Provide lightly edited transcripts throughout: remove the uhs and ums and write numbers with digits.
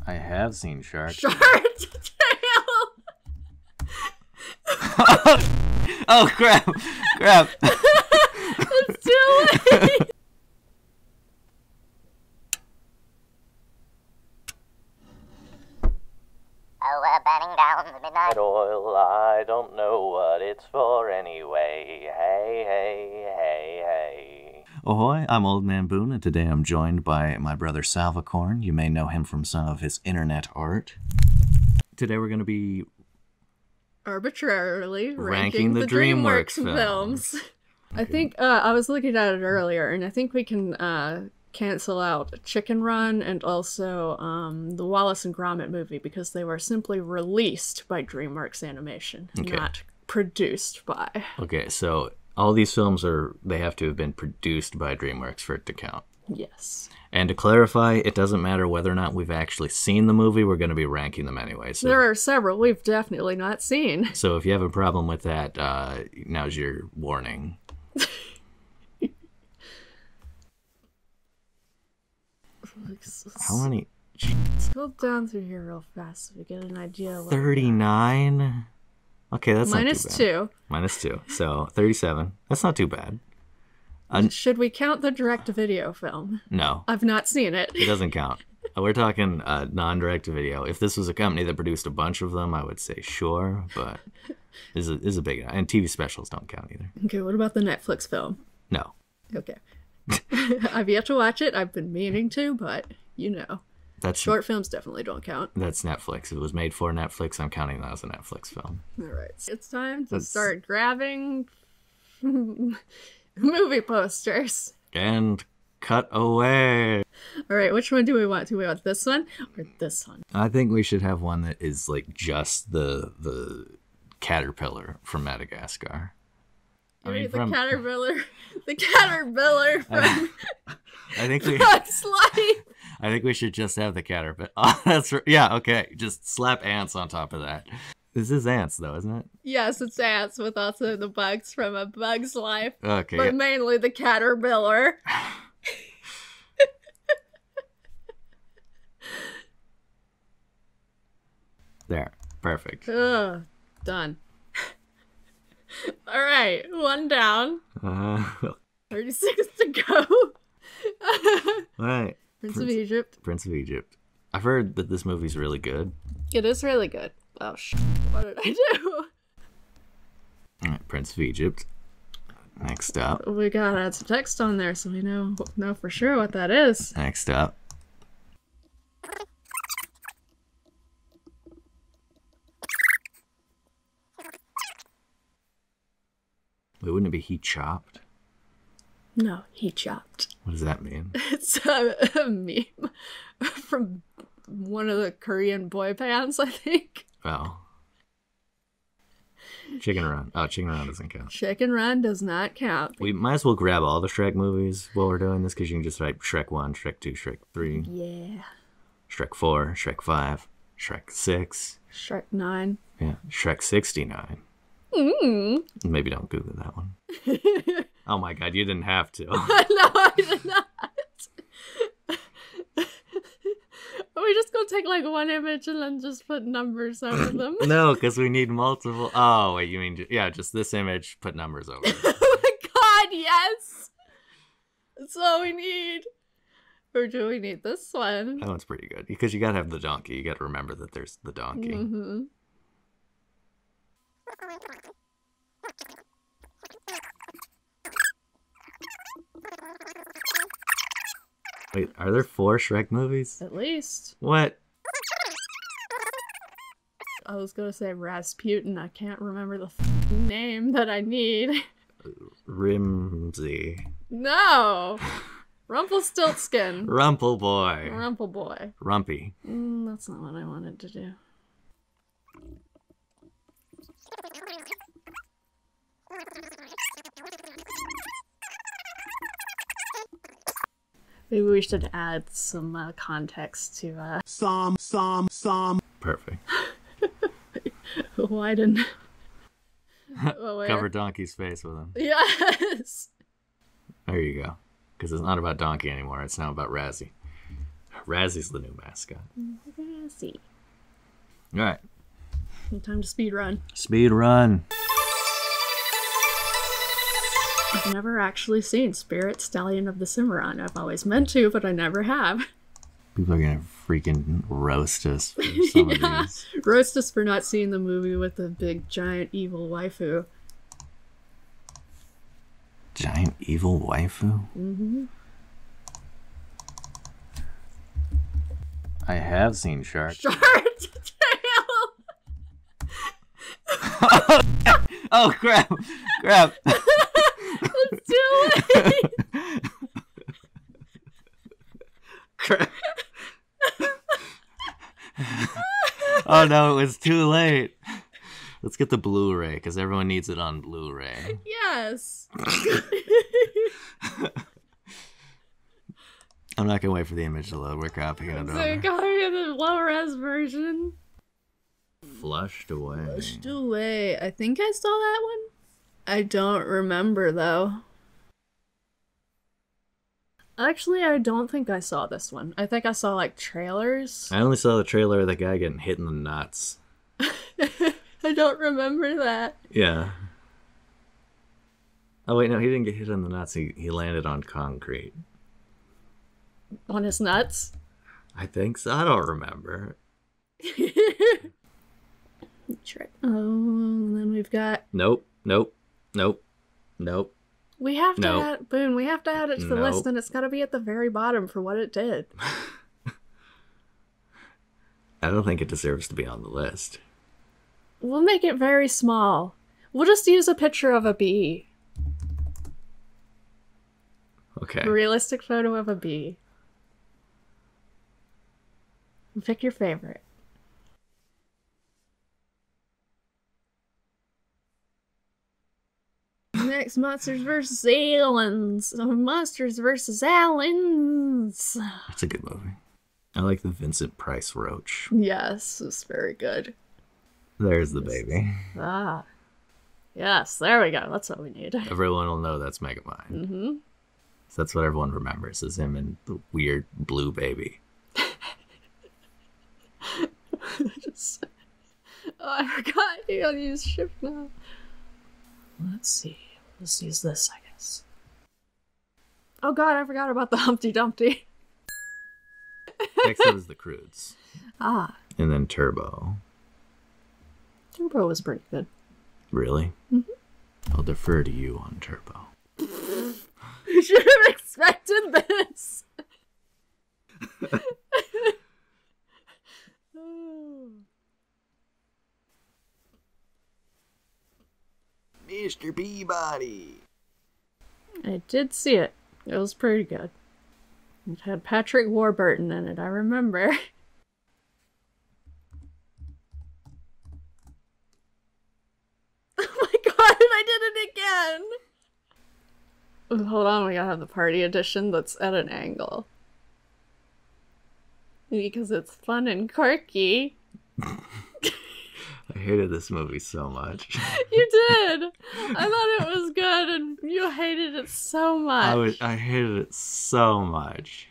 I have seen Shark. Shark Tale! Oh, crap. Crap. It's too late! Oh, we're burning down the midnight oil. I don't know what it's for anyway. Hey, hey, hey, hey. Ahoy, I'm Old Man Boone, and today I'm joined by my brother Salvicorn. You may know him from some of his internet art. Today we're going to be Arbitrarily ranking the DreamWorks films. I think I was looking at it earlier, and I think we can cancel out Chicken Run and also the Wallace and Gromit movie because they were simply released by DreamWorks Animation, not produced by. Okay, so all these films they have to have been produced by DreamWorks for it to count. Yes. And to clarify, it doesn't matter whether or not we've actually seen the movie, we're going to be ranking them anyway. So, there are several we've definitely not seen. So if you have a problem with that, now's your warning. How many? Scroll down through here real fast so we get an idea. 39? Okay, that's minus not too bad. 2. Minus 2. So 37. That's not too bad. Should we count the direct-to-video film? No. I've not seen it. It doesn't count. We're talking non-direct-to-video. If this was a company that produced a bunch of them, I would say sure, but is a big... And TV specials don't count either. Okay, what about the Netflix film? No. Okay. I've yet to watch it. I've been meaning to, but you know. Short films definitely don't count. That's Netflix. It was made for Netflix. I'm counting that as a Netflix film. All right. It's time to start grabbing movie posters. And cut away. All right, which one do we want? Do we want this one or this one? I think we should have one that is like just the caterpillar from Madagascar. The caterpillar from I think we Bugs Life. I think we should just have the caterpillar. Oh, that's right. Yeah, okay. Just slap ants on top of that. This is ants, though, isn't it? Yes, it's ants with also the bugs from A Bug's Life. Okay. But mainly the caterpillar. There. Perfect. Ugh, done. All right, one down. 36 to go. All right. Prince of Egypt. Prince of Egypt. I've heard that this movie's really good. It is really good. Oh, what did I do? All right, Prince of Egypt. Next up. We gotta add some text on there so we know for sure what that is. Next up. Wait, wouldn't it be He Chopped? No, He Chopped. What does that mean? It's a meme from one of the Korean boy bands, I think. Oh. Chicken Run. Oh, Chicken Run doesn't count. Chicken Run does not count. We might as well grab all the Shrek movies while we're doing this, because you can just write Shrek 1, Shrek 2, Shrek 3. Yeah. Shrek 4, Shrek 5, Shrek 6. Shrek 9. Yeah, Shrek 69. Maybe don't Google that one. Oh my god, you didn't have to. No, I did not. Are we just gonna take like one image and then just put numbers over them? No, because we need multiple. Oh, wait, you mean, yeah, just this image, put numbers over it. Oh my god, yes! That's all we need. Or do we need this one? That one's pretty good, because you gotta have the donkey. You gotta remember that there's the donkey. Mm-hmm. Wait, are there 4 Shrek movies? At least. What? I was gonna say Rasputin. I can't remember the name that I need. Rimsey. No! Rumpelstiltskin. Rumpleboy. Rumpleboy. Rumpy. That's not what I wanted to do. Maybe we should add some context to Some. Perfect. widen. Cover Donkey's face with him. Yes. There you go. Because it's not about Donkey anymore. It's now about Razzie. Razzie's the new mascot. Razzie. All right. Time to speed run. Speed run. I've never actually seen Spirit Stallion of the Cimarron. I've always meant to, but I never have. People are gonna freaking roast us for some of these. Roast us for not seeing the movie with the big, giant, evil waifu. Giant evil waifu? Mm-hmm. I have seen Shark. Shark Oh, crap. Crap. It's too late. Crap. Oh, no, it was too late. Let's get the Blu-ray, because everyone needs it on Blu-ray. Yes. I'm not going to wait for the image to load. We're copying it So over. got me the low-res version. Flushed away. Flushed away. I think I saw that one. I don't remember, though. Actually, I don't think I saw this one. I think I saw, like, trailers. I only saw the trailer of the guy getting hit in the nuts. I don't remember that. Yeah. Oh, wait, no, he didn't get hit in the nuts. He landed on concrete. On his nuts? I think so. I don't remember. Sure. Oh, and then we've got... Nope. We have to Nope. add... Boone, we have to add it to the Nope. list, and it's got to be at the very bottom for what it did. I don't think it deserves to be on the list. We'll make it very small. We'll just use a picture of a bee. Okay. A realistic photo of a bee. Pick your favorite. Next, Monsters vs. Aliens. Monsters vs. Aliens. It's a good movie. I like the Vincent Price Roach. Yes, it's very good. There's the baby. Ah. Yes, there we go. That's what we need. Everyone will know that's Megamind. Mm-hmm. So that's what everyone remembers, is him and the weird blue baby. Just... Oh, I forgot you gotta use shift now. Let's see. Let's use this, I guess. Oh god, I forgot about the Humpty Dumpty. Next up is the Croods. Ah, And then Turbo. Turbo was pretty good. Really? Mm-hmm. I'll defer to you on Turbo. You should have expected this. Mr. Peabody. I did see it. It was pretty good. It had Patrick Warburton in it, I remember. Oh my god, I did it again! Hold on, we gotta have the party edition that's at an angle. Because it's fun and quirky. I hated this movie so much. You did! I thought it was good and you hated it so much. I hated it so much.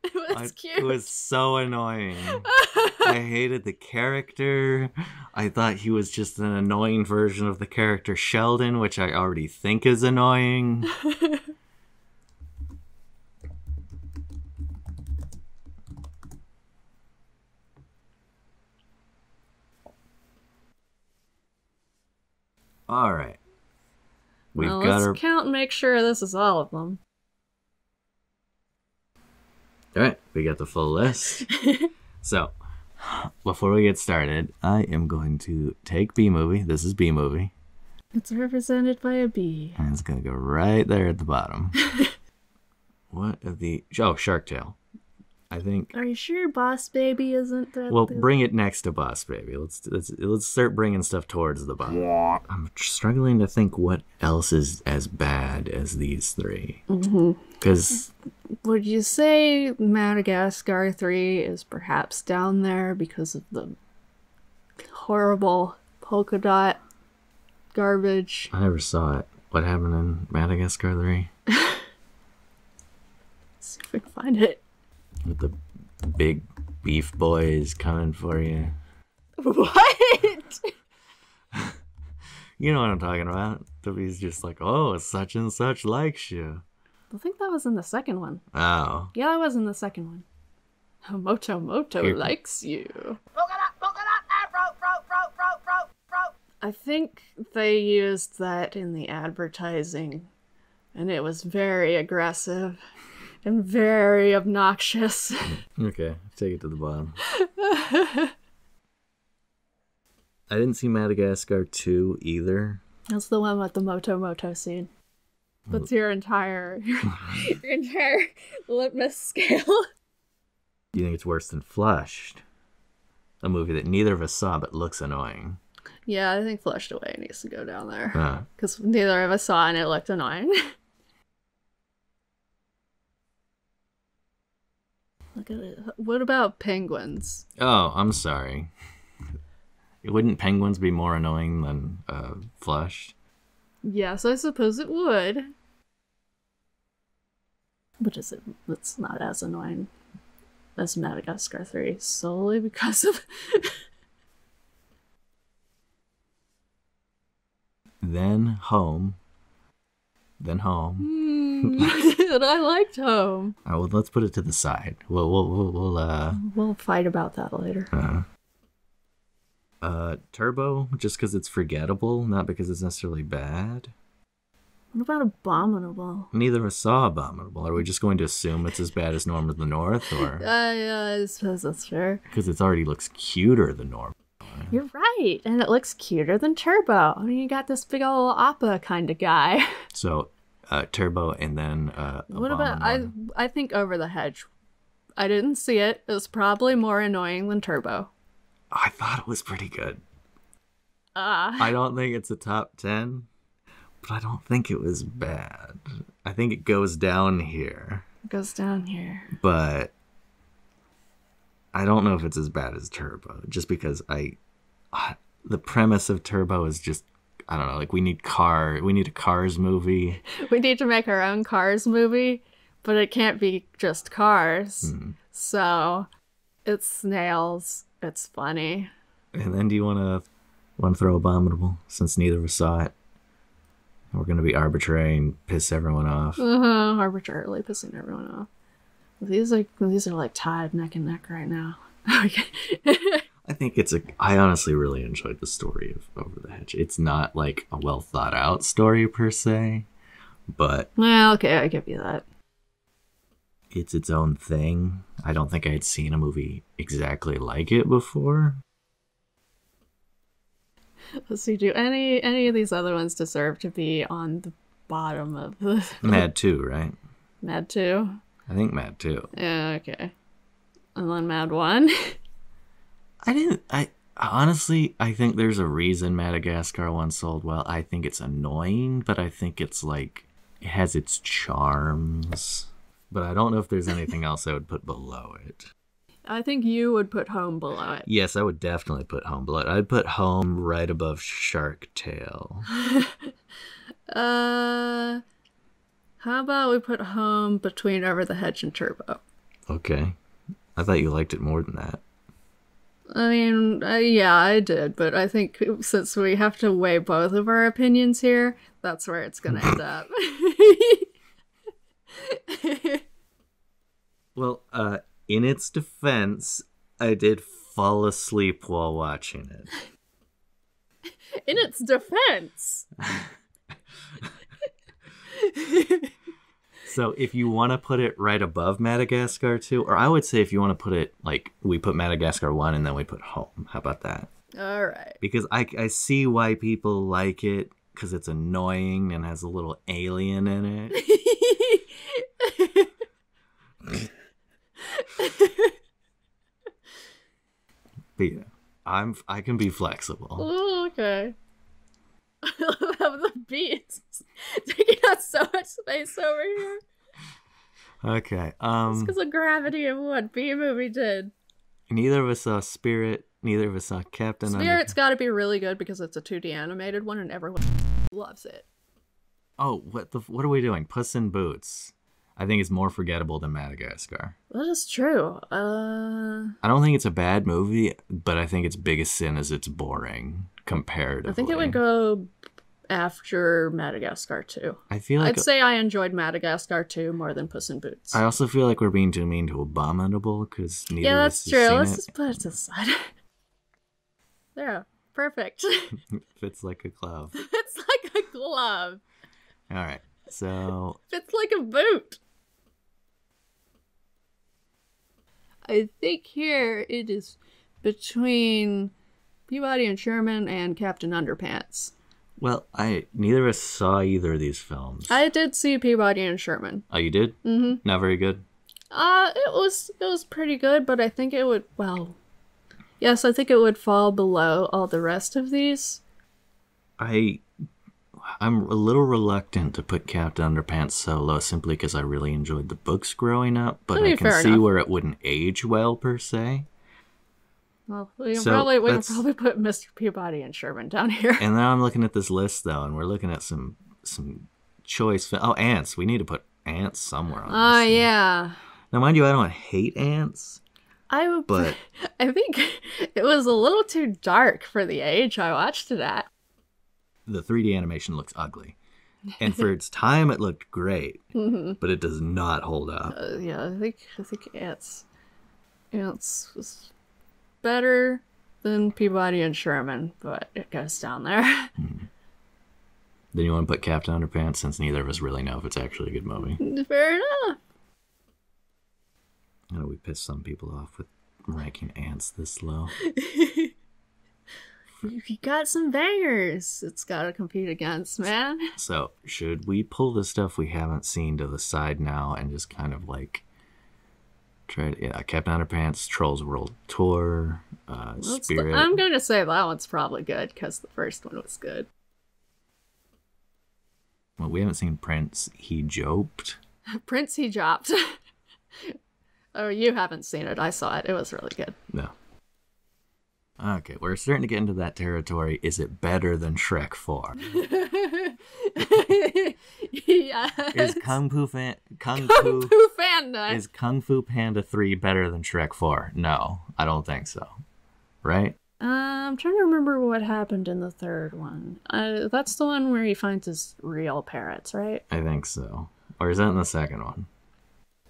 It was cute. It was so annoying. I hated the character. I thought he was just an annoying version of the character Sheldon, which I already think is annoying. All right. Well, let's count and make sure this is all of them. All right, we got the full list. So, before we get started, I am going to take B movie. This is B movie. It's represented by a bee. And it's going to go right there at the bottom. What of the... Oh, Shark Tale. I think... Are you sure Boss Baby isn't that? Well, bring it next to Boss Baby. Let's start bringing stuff towards the bottom. I'm struggling to think what else is as bad as these three. Because... Would you say Madagascar 3 is perhaps down there because of the horrible polka dot garbage? I never saw it. What happened in Madagascar 3? See if we can find it. With the big beef boys coming for you. What? You know what I'm talking about. He's just like, oh, such and such likes you. I think that was in the second one. Oh. Yeah, that was in the second one. Moto likes you. I think they used that in the advertising, and it was very aggressive and very obnoxious. Okay, take it to the bottom. I didn't see Madagascar 2 either. That's the one with the Moto scene. That's your entire litmus scale. You think it's worse than Flushed? A movie that neither of us saw but looks annoying. Yeah, I think Flushed Away needs to go down there. Because neither of us saw and it looked annoying. Look at it. What about penguins? Oh, I'm sorry. Wouldn't penguins be more annoying than Flushed? Yes, I suppose it would. But it's not as annoying as Madagascar 3, solely because of... Then Home. And I liked Home. All right, well, let's put it to the side. We'll fight about that later. Turbo, just because it's forgettable, not because it's necessarily bad. What about Abominable? Neither of us saw Abominable. Are we just going to assume it's as bad as Norm of the North, or? Yeah, I suppose that's fair. Because it already looks cuter than Norm. You're right, and it looks cuter than Turbo. I mean, you got this big old Appa kind of guy. So, Turbo, and then what about I think Over the Hedge. I didn't see it. It was probably more annoying than Turbo. I thought it was pretty good. I don't think it's a top 10, but I don't think it was bad. I think it goes down here. It goes down here. But I don't know if it's as bad as Turbo, just because the premise of Turbo is just, I don't know, like we need a Cars movie. We need to make our own Cars movie, but it can't be just cars. So it's snails. It's funny. And then do you want to throw Abominable, since neither of us saw it? We're going to be arbitrary and piss everyone off. Arbitrarily pissing everyone off. These are like tied neck and neck right now. I think I honestly really enjoyed the story of Over the Hedge. It's not like a well thought out story per se, but... Well, okay, I give you that. It's its own thing. I don't think I had seen a movie exactly like it before. Let's see, do any of these other ones deserve to be on the bottom of the... Mad 2, right? Mad 2? I think Mad 2. Yeah, okay. And then Mad 1? Honestly, I think there's a reason Madagascar 1 sold well. I think it's annoying, but I think it's like, it has its charms. But I don't know if there's anything else I would put below it. I think you would put Home below it. Yes, I would definitely put Home below it. I'd put Home right above Shark Tale. How about we put Home between Over the Hedge and Turbo? Okay. I thought you liked it more than that. I mean, yeah, I did, but I think since we have to weigh both of our opinions here, that's where it's going to end up. Well, in its defense, I did fall asleep while watching it. In its defense! So if you want to put it right above Madagascar 2, or I would say if you want to put it, like, we put Madagascar 1 and then we put Home. How about that? All right. Because I see why people like it, because it's annoying and has a little alien in it. But yeah, I can be flexible. Oh, okay. I love the beats taking up so much space over here. Okay. It's because of gravity and what B-movie did. Neither of us saw Spirit. Neither of us saw Captain. Spirit's got to be really good because it's a 2D animated one and everyone loves it. Oh, what are we doing? Puss in Boots. I think it's more forgettable than Madagascar. That is true. I don't think it's a bad movie, but I think its biggest sin is it's boring comparatively. I think it would go after Madagascar 2. I feel like I'd say I enjoyed Madagascar 2 more than Puss in Boots. I also feel like we're being too mean to Abominable because neither of us that's true. has Let's seen just put it aside. There, perfect. Fits like a glove. It's like a glove. All right, so Fits like a boot. I think here it is between Peabody and Sherman and Captain Underpants. well, neither of us saw either of these films. I did see Peabody and Sherman. Oh, you did? Mm-hmm. Not very good. It was pretty good, but I think it would yes, I think it would fall below all the rest of these. I'm a little reluctant to put Captain Underpants so low simply because I really enjoyed the books growing up, but I can see enough. where it wouldn't age well per se. Well, we can So, probably that's- put Mr. Peabody and Sherman down here. And now I'm looking at this list though, and we're looking at some choice. Ants. We need to put ants somewhere on this thing. Yeah. Now, mind you, I don't hate ants, but I think it was a little too dark for the age I watched it at. the 3D animation looks ugly. And for its time, it looked great, but it does not hold up. Yeah, I think Ants was better than Peabody and Sherman, but it goes down there. Then you want to put Captain Underpants since neither of us really know if it's actually a good movie. Fair enough. I know we pissed some people off with ranking ants this low. You got some bangers. It's got to compete against, man. So, should we pull the stuff we haven't seen to the side now and just kind of like try to, Captain Underpants, Trolls World Tour, Spirit. I'm going to say that one's probably good because the first one was good. Well, we haven't seen Prince. He joped. Prince he dropped. Oh, you haven't seen it. I saw it. It was really good. No. Okay, we're starting to get into that territory. Is it better than Shrek 4? Yes. Is Kung Fu Panda. Is Kung Fu Panda 3 better than Shrek 4? No, I don't think so. Right? I'm trying to remember what happened in the third one. That's the one where he finds his real parrots, right? I think so. Or is that in the second one?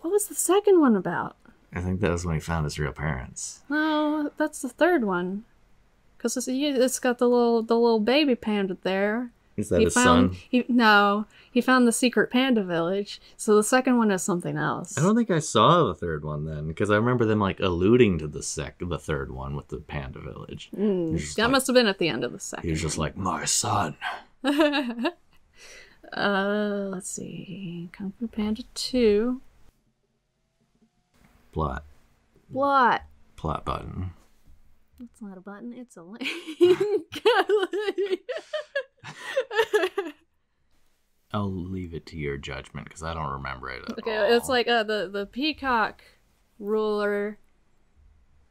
What was the second one about? I think that was when he found his real parents. No, that's the third one. Because it's got the little baby panda there. Is that his son? He found the secret panda village. So the second one is something else. I don't think I saw the third one then, because I remember them like alluding to the third one with the panda village. That must have been at the end of the second. He was just like, my son. Let's see. Kung Fu Panda 2. Plot button. It's not a button, it's a link. I'll leave it to your judgment because I don't remember it at all. Okay, it's like the peacock ruler.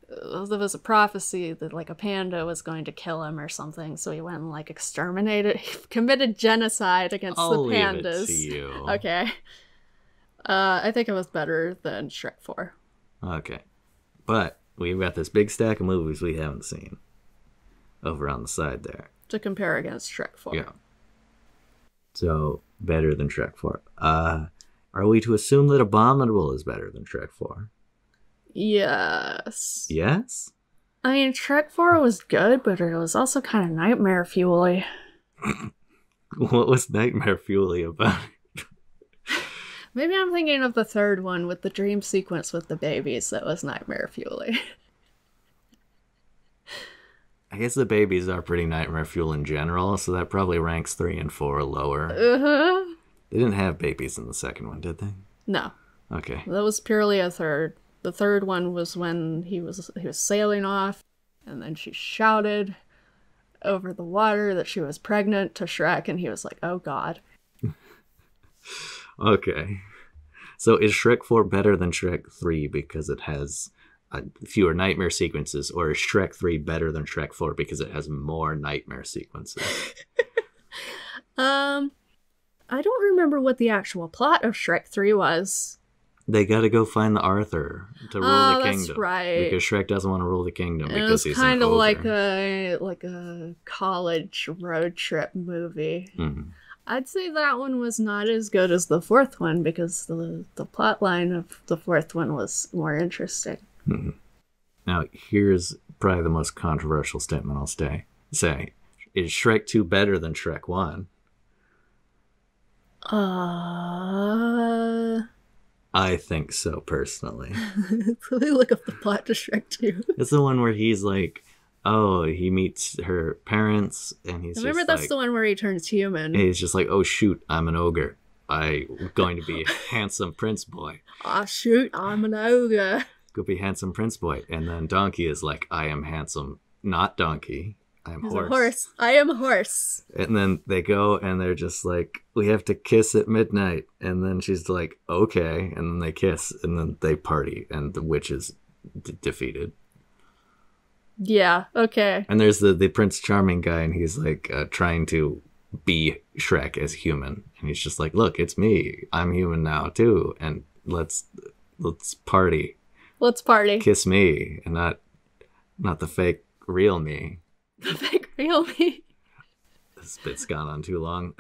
There was a prophecy that like a panda was going to kill him or something, so he went and like exterminated, he committed genocide against the pandas. Leave it to you. Okay. I think it was better than Shrek 4. Okay. But we've got this big stack of movies we haven't seen over on the side there. To compare against Shrek 4. Yeah. So, better than Shrek 4. Are we to assume that Abominable is better than Shrek 4? Yes. Yes? I mean, Shrek 4 was good, but it was also kind of nightmare fuel-y. What was nightmare fuel-y about it? Maybe I'm thinking of the third one with the dream sequence with the babies that was nightmare fuel-y. I guess the babies are pretty nightmare fuel in general, so that probably ranks 3 and 4 lower. Uh-huh. They didn't have babies in the second one, did they? No. Okay. That was purely a third. The third one was when he was sailing off, and then she shouted over the water that she was pregnant to Shrek, and he was like, oh god. Okay. So is Shrek 4 better than Shrek 3 because it has fewer nightmare sequences, or is Shrek 3 better than Shrek 4 because it has more nightmare sequences? I don't remember what the actual plot of Shrek 3 was. They got to go find the Arthur to rule the that's kingdom. right. Because Shrek doesn't want to rule the kingdom It because was he's kind an of ogre. like a college road trip movie. Mhm. I'd say that one was not as good as the fourth one because the plot line of the fourth one was more interesting. Mhm. Now, here's probably the most controversial statement I'll say. Is Shrek 2 better than Shrek 1? I think so, personally. Let me look up the plot to Shrek 2. It's the one where he's like, oh, he meets her parents, and he's Remember, just that's like, the one where he turns human. he's just like, oh shoot, I'm an ogre. I'm going to be a handsome prince boy. Ah, shoot, I'm an ogre. Go be handsome prince boy. And then Donkey is like, I am handsome, not donkey. I am He's horse. a horse. I am a horse. And then they go and they're just like, we have to kiss at midnight. And then she's like, okay. And then they kiss and then they party and the witch is defeated. Yeah, okay. And there's the Prince Charming guy and he's like trying to be Shrek as human. And he's just like, look, it's me. I'm human now too. And let's party. Let's party. Kiss me and not the fake real me. The fake real me. This bit's gone on too long.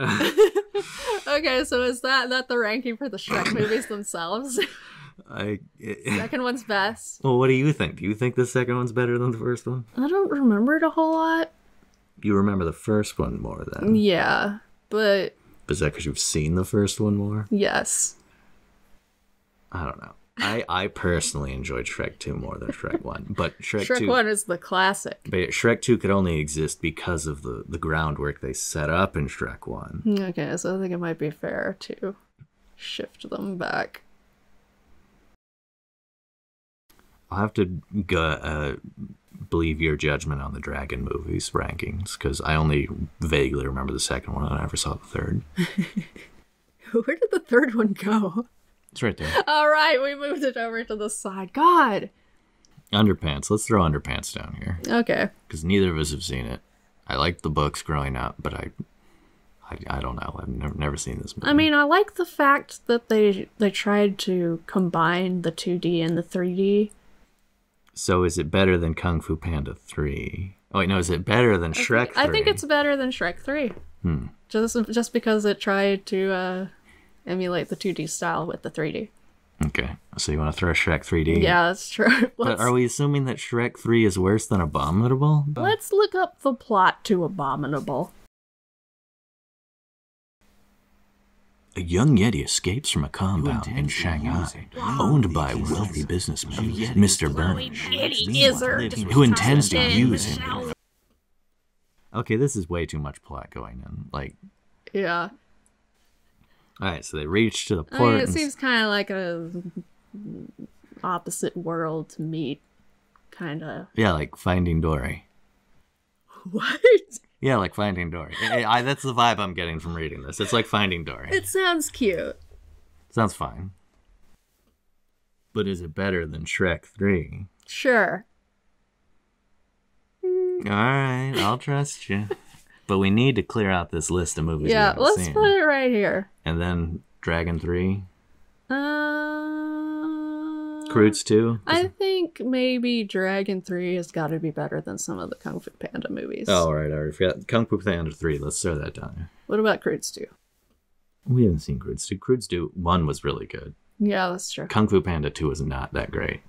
Okay, so is that the ranking for the Shrek movies themselves? Second one's best. Well, what do you think? Do you think the second one's better than the first one? I don't remember it a whole lot. You remember the first one more then? Yeah, but... Is that because you've seen the first one more? Yes. I don't know. I personally enjoyed Shrek 2 more than Shrek 1. But Shrek 2... 1 is the classic. But Shrek 2 could only exist because of the groundwork they set up in Shrek 1. Okay, so I think it might be fair to shift them back. I'll have to believe your judgment on the Dragon movies rankings, because I only vaguely remember the second one and I never saw the third. Where did the third one go? It's right there. All right, we moved it over to the side. God. Underpants. Let's throw Underpants down here. Okay. Because neither of us have seen it. I liked the books growing up, but I don't know. I've never seen this movie. I mean, I like the fact that they tried to combine the 2D and the 3D. So is it better than Kung Fu Panda 3? Oh, wait, no, is it better than Shrek 3? I think it's better than Shrek 3. Just because it tried to emulate the 2D style with the 3D. Okay, so you want to throw Shrek 3D? Yeah, that's true. But are we assuming that Shrek 3 is worse than Abominable? Let's look up the plot to Abominable. A young Yeti escapes from a compound in Shanghai, owned by a wealthy businessman, Mr. Burns, who intends to use him. Okay, this is way too much plot going in. Yeah. Alright, so they reach to the port. I mean, it seems kind of like a opposite world to meet, kind of. Yeah, like Finding Dory. What? Yeah, like Finding Dory. That's the vibe I'm getting from reading this. It's like Finding Dory. It sounds cute. Sounds fine. But is it better than Shrek 3? Sure. Alright, I'll trust you. But we need to clear out this list of movies we haven't let's seen. put it right here. And then Dragon 3? Croods 2? I think maybe Dragon 3 has got to be better than some of the Kung Fu Panda movies. Oh, alright, I already forgot. Kung Fu Panda 3, let's throw that down here. What about Croods 2? We haven't seen Croods 2. Croods 2, 1 was really good. Yeah, that's true. Kung Fu Panda 2 was not that great.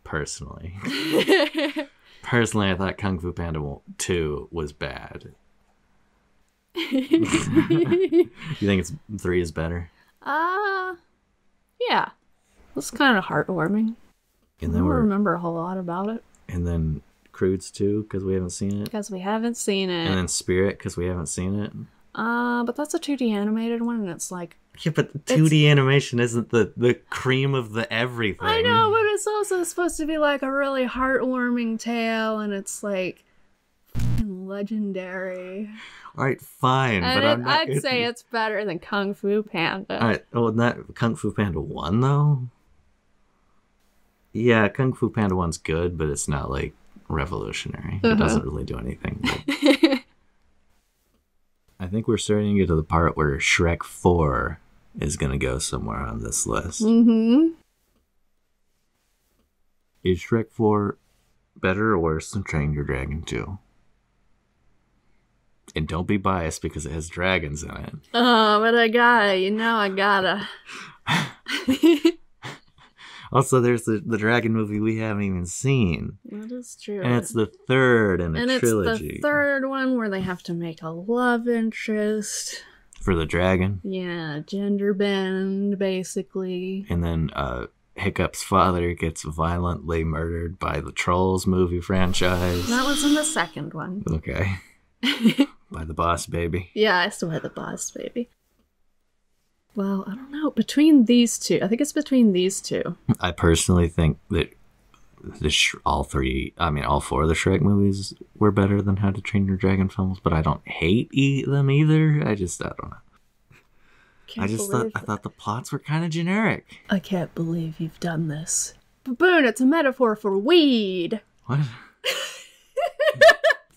Personally. Personally, I thought Kung Fu Panda 2 was bad. You think 3 is better? Yeah. It's kind of heartwarming. And I then don't remember a whole lot about it. And then Croods 2, because we haven't seen it. Because we haven't seen it. And then Spirit, because we haven't seen it. But that's a 2D animated one, and it's like... Yeah, but 2D animation isn't the cream of the everything. I know, but it's also supposed to be like a really heartwarming tale, and it's like legendary. All right, fine, and but I'm not... I'd say it's better than Kung Fu Panda. All right, well, not Kung Fu Panda 1, though? Yeah, Kung Fu Panda 1's good, but it's not, like, revolutionary. It doesn't really do anything. But... I think we're starting to get to the part where Shrek 4 is going to go somewhere on this list. Mm-hmm. Is Shrek 4 better or worse than Train Your Dragon 2? And don't be biased because it has dragons in it. Oh, but I gotta. Also, there's the dragon movie we haven't even seen. That is true. And it's the third in a trilogy. It's the third one where they have to make a love interest. For the dragon. Yeah, gender bend, basically. And then Hiccup's father gets violently murdered by the Trolls movie franchise. That was in the second one. Okay. By the Boss Baby. Yeah, I still had the Boss Baby. Well, I don't know. Between these two. I think it's between these two. I personally think that all four of the Shrek movies were better than How to Train Your Dragon films, but I don't hate them either. I don't know. I thought the plots were kind of generic. I can't believe you've done this. Baboon, it's a metaphor for weed. What?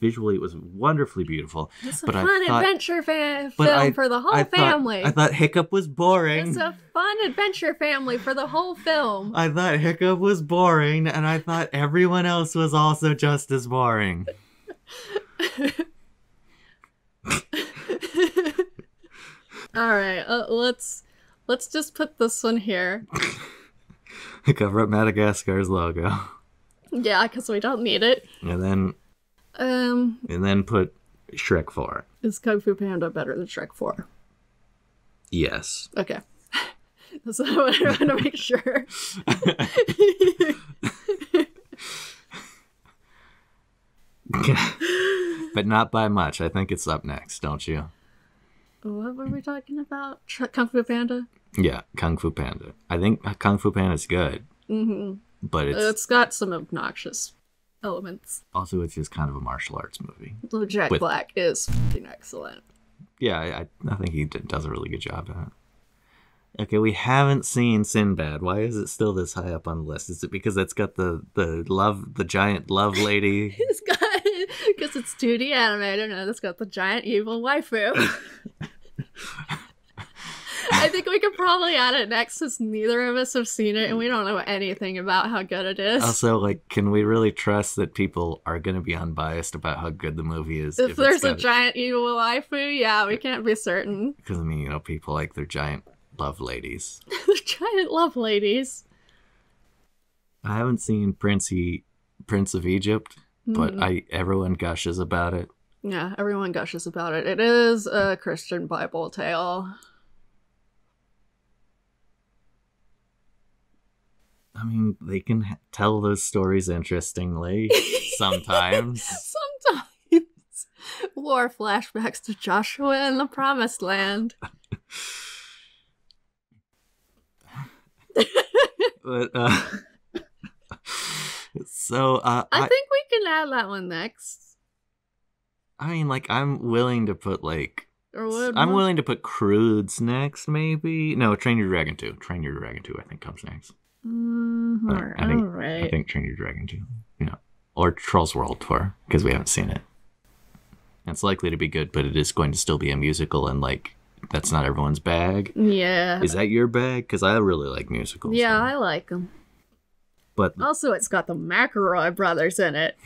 Visually, it was wonderfully beautiful. It's a fun adventure film for the whole family. I thought Hiccup was boring. It's a fun adventure family for the whole film. I thought Hiccup was boring, and I thought everyone else was also just as boring. All right, let's just put this one here. Cover up Madagascar's logo. Yeah, because we don't need it. And then put Shrek 4. Is Kung Fu Panda better than Shrek 4? Yes. Okay. That's what I want to make sure. But not by much. I think it's up next, don't you? What were we talking about? Kung Fu Panda? Yeah, Kung Fu Panda. I think Kung Fu Panda's good. Mm-hmm. But it's got some obnoxious elements. Also, it's just kind of a martial arts movie. Jack Black is fucking excellent. Yeah, I think he does a really good job at it. Okay, we haven't seen Sinbad. Why is it still this high up on the list? Is it because it's got the giant love lady? It's got because it's 2D animated and it's got the giant evil waifu. I think we could probably add it next since neither of us have seen it and we don't know anything about how good it is. Also, can we really trust that people are going to be unbiased about how good the movie is? If there's a giant evil waifu, yeah, we can't be certain. Because, people like their giant love ladies. The giant love ladies. I haven't seen Prince of Egypt, but everyone gushes about it. Yeah, everyone gushes about it. It is a Christian Bible tale. I mean, they can tell those stories interestingly sometimes. Sometimes. War flashbacks to Joshua and the Promised Land. But, so, I think we can add that one next. I mean, I'm willing to put, I'm willing to put Crudes next, maybe. No, Train Your Dragon 2. Train Your Dragon 2, I think, comes next. Alright. I think Train Your Dragon 2. Or Trolls World Tour, because we haven't seen it. It's likely to be good, but it is going to still be a musical, and, that's not everyone's bag. Yeah. Is that your bag? Because I really like musicals. Yeah, I like them. But also, it's got the McElroy brothers in it.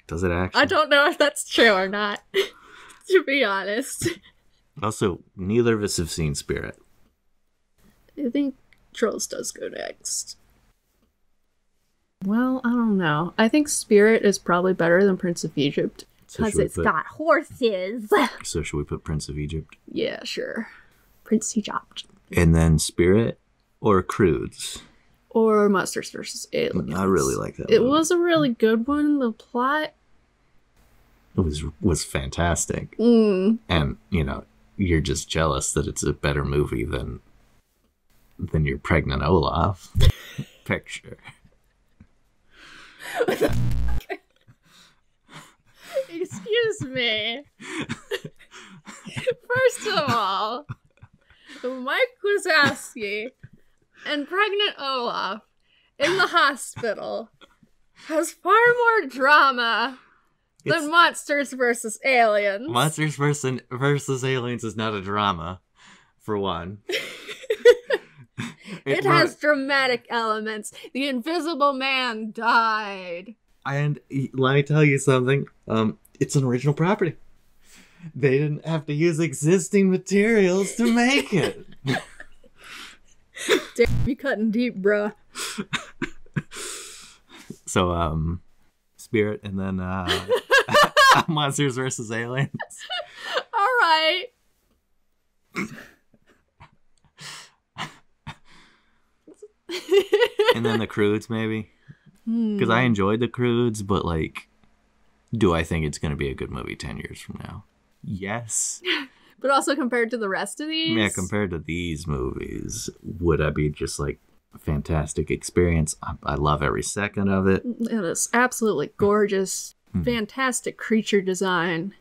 Does it actually? I don't know if that's true or not, to be honest. Also, neither of us have seen Spirit. I think Trolls does go next. Well, I don't know. I think Spirit is probably better than Prince of Egypt. Because it's got horses. So should we put Prince of Egypt? Yeah, sure. Prince Egypt. And then Spirit or Crudes? Or Monsters vs. Aliens. I really like that It movie. was a really good one. The plot... It was fantastic. Mm. And, you're just jealous that it's a better movie than your pregnant Olaf picture. Excuse me. First of all, Mike Wazowski and pregnant Olaf in the hospital has far more drama than Monsters vs. Aliens. Monsters versus Aliens is not a drama, for one. It has dramatic elements. The Invisible Man died. And let me tell you something. It's an original property. They didn't have to use existing materials to make it. Damn, you cutting deep, bruh. So, Spirit, and then Monsters vs. Aliens. All right. And then the Croods, maybe. Because I enjoyed the Croods, but, like, do I think it's going to be a good movie 10 years from now? Yes. But also compared to the rest of these? Yeah, compared to these movies, would I be just, like, a fantastic experience? I love every second of it. And it's absolutely gorgeous. Fantastic creature design.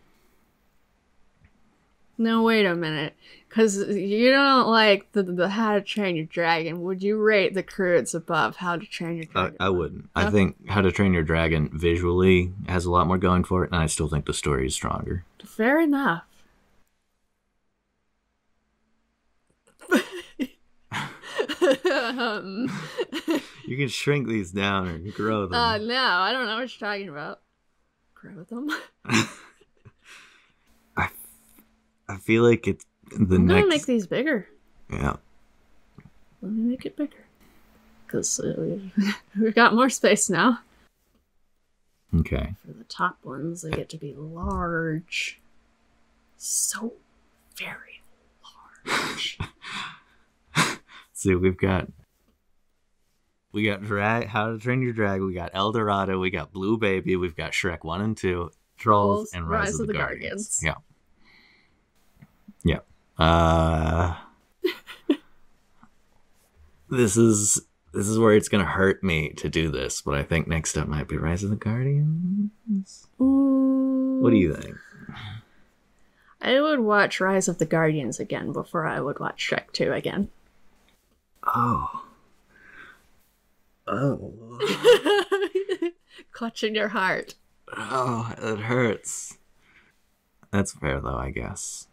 No, wait a minute. Because you don't like the How to Train Your Dragon. Would you rate the Croods above How to Train Your Dragon? I wouldn't. Okay. I think How to Train Your Dragon visually has a lot more going for it, and I still think the story is stronger. Fair enough. You can shrink these down or grow them. No, I don't know what you're talking about. Grow them? I feel like it's I'm gonna make these bigger. Yeah. Let me make it bigger. Because we've got more space now. Okay. For the top ones, they get to be large. So very large. See, we got How to Train Your Dragon, we got El Dorado, we got Blue Baby, we've got Shrek 1 and 2, Trolls, and Rise of the Guardians. Yeah. Yeah. This is where it's gonna hurt me to do this, but I think next up might be Rise of the Guardians. What do you think? I would watch Rise of the Guardians again before I would watch Shrek 2 again. Oh. Clutching your heart. Oh, it hurts. That's fair, though, I guess.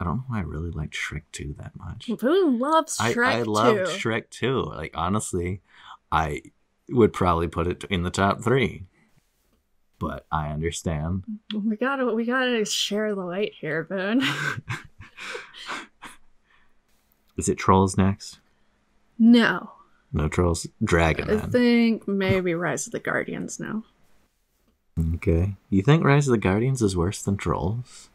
I don't know why I really liked Shrek 2 that much. Who loves Shrek 2? I loved Shrek 2. Like, honestly, I would probably put it in the top 3. But I understand. We gotta share the weight here, Boone. Is it Trolls next? No. No Trolls? Dragon, I think maybe Rise of the Guardians now. Okay. You think Rise of the Guardians is worse than Trolls?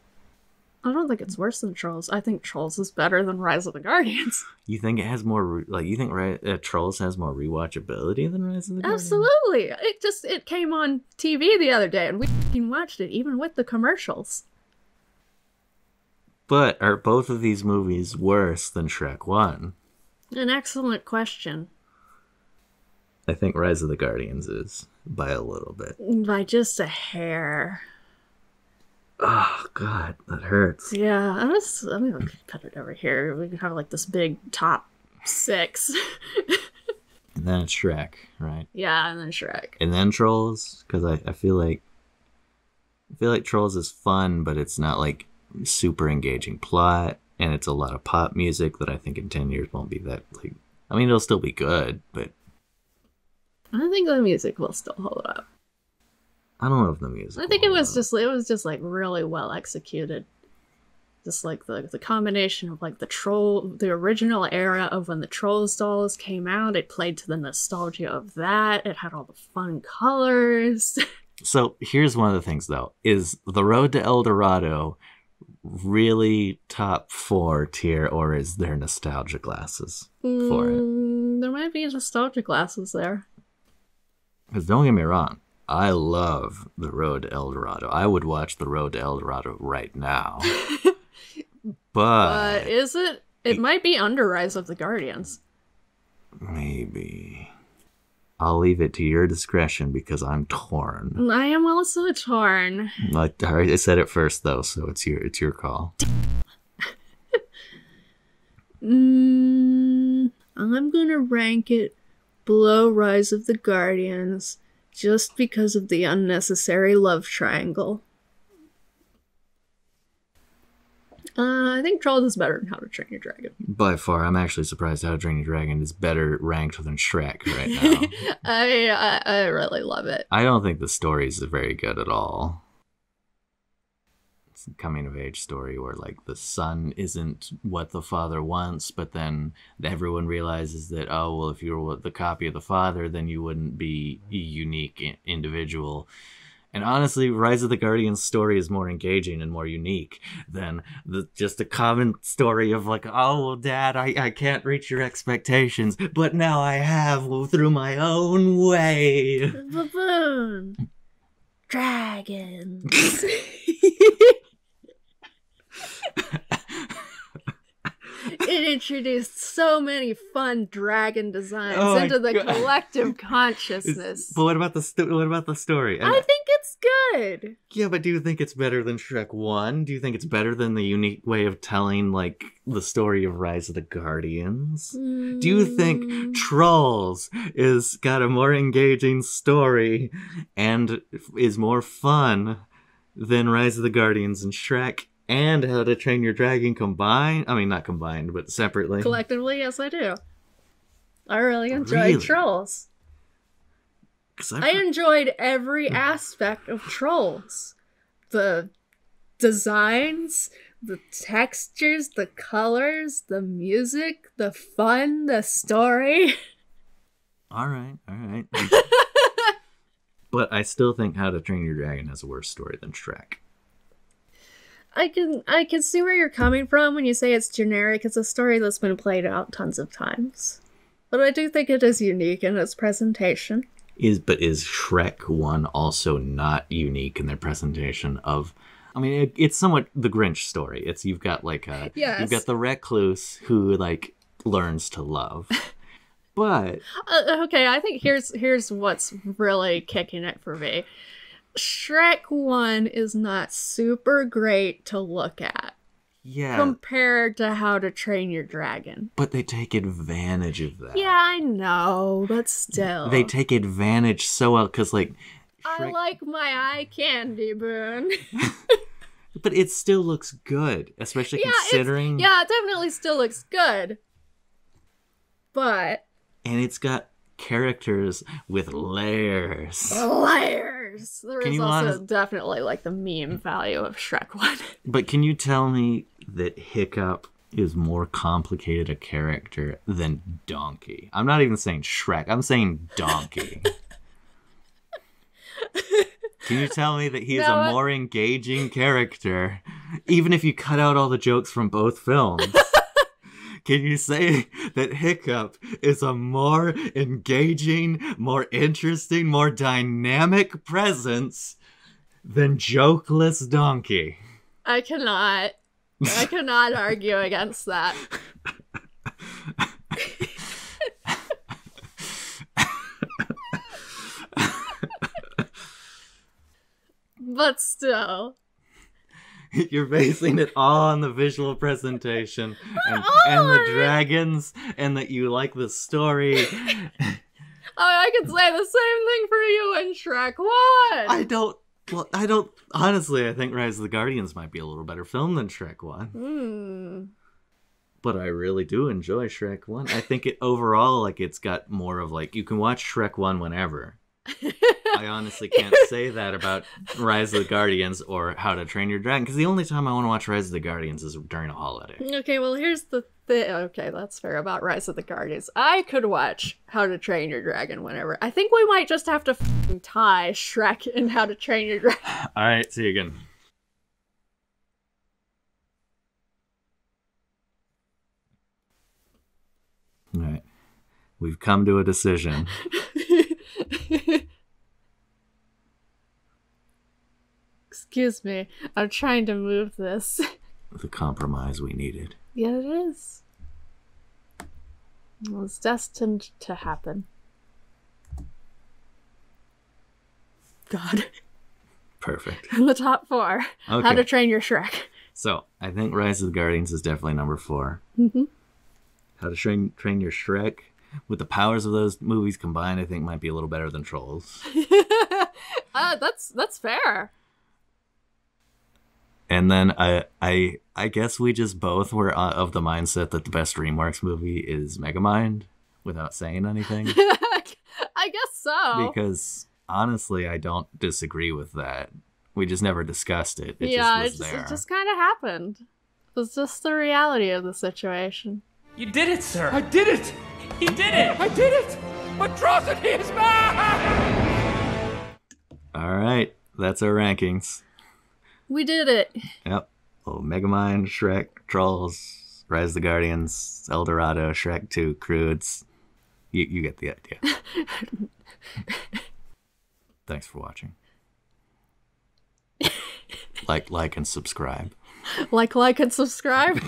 I don't think it's worse than Trolls. I think Trolls is better than Rise of the Guardians. You think it has more, you think Trolls has more rewatchability than Rise of the Guardians? Absolutely. It came on TV the other day and we watched it, even with the commercials. But are both of these movies worse than Shrek 1? An excellent question. I think Rise of the Guardians is, by a little bit. By just a hair. Oh, God, that hurts. Yeah, let me put it over here. We can have like this big top 6. And then it's Shrek, right? Yeah, and then Shrek. And then Trolls, because I feel like Trolls is fun, but it's not like super engaging plot, and it's a lot of pop music that I think in 10 years won't be that, like, I mean, it'll still be good, but I think the music will still hold up. I don't know if the music. I think it was just like really well executed. Just like the combination of like the original era of when the Trolls dolls came out, it played to the nostalgia of that. It had all the fun colors. So here's one of the things though: is The Road to El Dorado really top 4 tier, or is there nostalgia glasses for it? There might be nostalgia glasses there. Because don't get me wrong, I love The Road to El Dorado. I would watch The Road to El Dorado right now. But is it? It might be under Rise of the Guardians. Maybe. I'll leave it to your discretion because I'm torn. I am also torn. I said it first though, so it's your call. I'm gonna rank it below Rise of the Guardians just because of the unnecessary love triangle. I think Trolls is better than How to Train Your Dragon. By far, I'm actually surprised How to Train Your Dragon is better ranked than Shrek right now. I really love it. I don't think the stories are very good at all. It's a coming-of-age story where, like, the son isn't what the father wants, but then everyone realizes that, oh, well, if you were the copy of the father, then you wouldn't be a unique individual. And honestly, Rise of the Guardians story is more engaging and more unique than just a common story of like, oh, well, Dad, I can't reach your expectations, but now I have through my own way. Baboon. Dragons. It introduced so many fun dragon designs into the collective consciousness. But what about the story? I think it's good. Yeah, but do you think it's better than Shrek 1? Do you think it's better than the unique way of telling, like, the story of Rise of the Guardians? Do you think Trolls is got a more engaging story and is more fun than Rise of the Guardians and Shrek? And How to Train Your Dragon combined? I mean, not combined, but separately. Collectively, yes, I do. I really enjoyed Trolls. I enjoyed every aspect of Trolls. The designs, the textures, the colors, the music, the fun, the story. All right. But I still think How to Train Your Dragon has a worse story than Shrek. I can see where you're coming from when you say it's generic. It's a story that's been played out tons of times. But I do think it is unique in its presentation. But is Shrek 1 also not unique in their presentation of... I mean, it's somewhat the Grinch story. You've got like you've got the recluse who like learns to love. But okay, I think here's what's really kicking it for me. Shrek 1 is not super great to look at. Yeah. Compared to How to Train Your Dragon. But they take advantage of that. Yeah, I know, but still. They take advantage so well, because, like... I like my eye candy, Boone. But it still looks good, especially considering... Yeah, it definitely still looks good. But... And it's got characters with layers. There is also definitely like the meme value of Shrek 1. But can you tell me that Hiccup is more complicated a character than Donkey? I'm not even saying Shrek. I'm saying Donkey. Can you tell me that he is a more engaging character, even if you cut out all the jokes from both films? Can you say that Hiccup is a more engaging, more interesting, more dynamic presence than jokeless Donkey? I cannot argue against that. But still. You're basing it all on the visual presentation and the dragons, and that you like the story. I could say the same thing for you in Shrek 1. I don't, honestly, I think Rise of the Guardians might be a little better film than Shrek 1. But I really do enjoy Shrek 1. I think it overall, like, it's got more of, like, you can watch Shrek 1 whenever. I honestly can't say that about Rise of the Guardians or How to Train Your Dragon, because the only time I want to watch Rise of the Guardians is during a holiday. Okay, well, here's the thing. Okay, that's fair about Rise of the Guardians. I could watch How to Train Your Dragon whenever. I think we might just have to tie Shrek and How to Train Your Dragon. All right, see you again. All right. We've come to a decision. Excuse me, I'm trying to move this. The compromise we needed. Yeah, it is. Well, it's destined to happen. God. Perfect. In the top 4. Okay. How to Train Your Shrek. So, I think Rise of the Guardians is definitely number 4. How to Train Your Shrek, with the powers of those movies combined, I think might be a little better than Trolls. That's fair. And then I guess we just both were of the mindset that the best DreamWorks movie is Megamind, without saying anything. I guess so. Because honestly, I don't disagree with that. We just never discussed it. It just kind of happened. It was just the reality of the situation. You did it, sir. I did it. He did it. I did it. Atrocity is back. All right, that's our rankings. We did it. Yep. Oh, Megamind, Shrek, Trolls, Rise of the Guardians, El Dorado, Shrek 2, Croods. You get the idea. Thanks for watching. Like, and subscribe. Like, and subscribe.